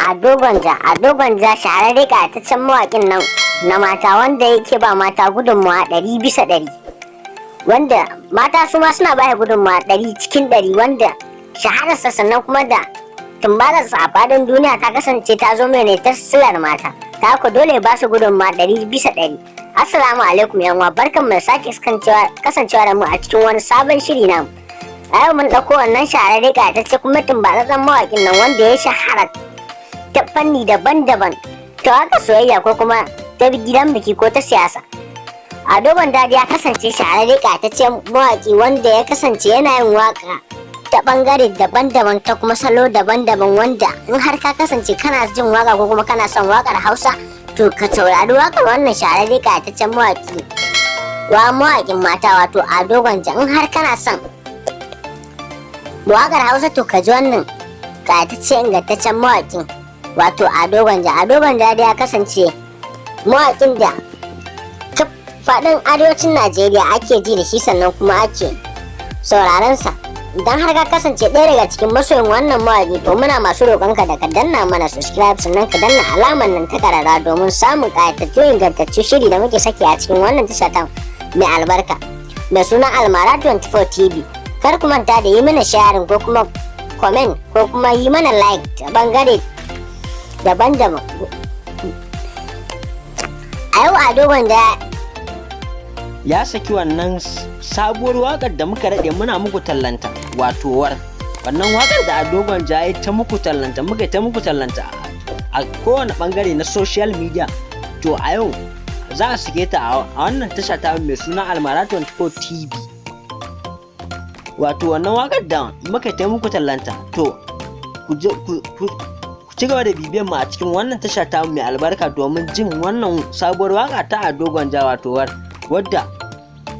Ado Gwaja shahararre ƙayataccen mawaƙin nan na mata wanda yake ba mata gudunmawa 100%, wanda mata su ma suna baya gudunmawa 100 cikin 100, wanda shahararsa sannan kuma da tumbararsa a fadin duniya ta kasance ta zo mai ne ta silar mata, ta haka dole ba su gudunmawa 100%. Assalamu alaikum yan uwa, barkanmu da sake kasancewa da mu a cikin wani sabon shiri namu. A yau mun ɗauko wannan shahararre ƙayatacce kuma tumbararren mawaƙin nan wanda ya shahara ta fanni daban-daban, ta waka soyayya ko kuma ta gidan biki ko ta siyasa. Ado Gwaja ya kasance shahararre ƙayataccen mawaƙi wanda ya kasance yana yin waka ta bangare daban-daban ta kuma salo daban-daban, wanda in har ka kasance kana jin waka ko kuma kana son wakar Hausa to ka saurari wakar wannan shahararre ƙayataccen mawaƙin mata wato Ado Gwaja. In har kana son wakar Hausa to ka ji wannan ƙayataccen ingantaccen mawaƙin wato Ado Gwaja. Ado Gwaja ya kasance mawaƙin da faɗin arewacin Najeriya ake ji da shi sannan kuma ake sauraron sa. Idan har ka kasance ɗaya daga cikin masoyin wannan mawaƙi to muna masu roƙonka da ka danna mana subscribe sannan ka danna alamar nan ta karara domin samun ƙayatattun ingantaccen shiri da muke saki a cikin wannan tasha ta mai albarka mai suna Almara 24 TV. Kar ku manta da yi mana sharing ko kuma comment ko kuma yi mana like ta bangare daban-daban. A yau Ado Gwaja ya saki wannan sabuwar wakar da muka daɗe muna muku tallanta, wato wannan wakar da Ado Gwaja ya ta muku tallanta, muka ta muku tallanta a kowane bangare na social media. To a yau za a sake ta a wannan tasha ta mai suna Almara 24 TV, wato wannan wakar da muka ta muku tallanta. To ku ci gaba da bibiyan mu a cikin wannan tasha ta mai albarka domin jin wannan sabuwar waka ta Ado Gwaja wato wadda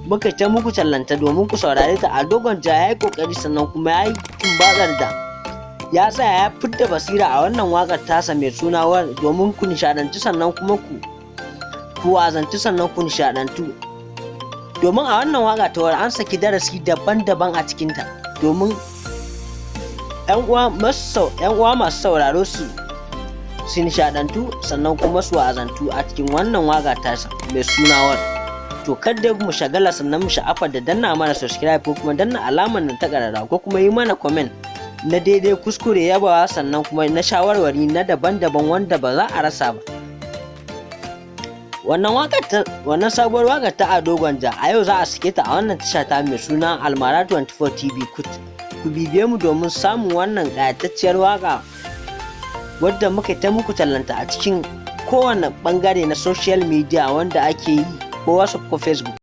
muka ta muku tallanta domin ku saurare ta. Ado Gwaja ya yi kokari sannan kuma ya yi tumbatsar da ya tsaya ya fidda basira a wannan wakar tasa mai suna domin ku nishadantu sannan kuma ku wazantu sannan ku nishadantu, domin a wannan waka ta an saki darasi daban-daban a cikinta domin yan uwa masu sauraro su nishadantu sannan kuma su wazantu a cikin wannan waka tasa mai suna to kada mu shagala sannan mu sha'afa da danna mana subscribe ko kuma danna alamar nan ta karara ko kuma yi mana comment na daidai kuskure yabawa sannan kuma na shawarwari na daban-daban wanda ba za a rasa ba. Wannan sabuwar wakar ta Ado Gwaja a yau za a sake ta a wannan tasha ta mai suna Almara 24 TV. Ku bibiye mu domin samun wannan ƙayatacciyar waka wadda muka ta muku tallanta a cikin kowane bangare na social media wanda ake yi ko WhatsApp ko Facebook.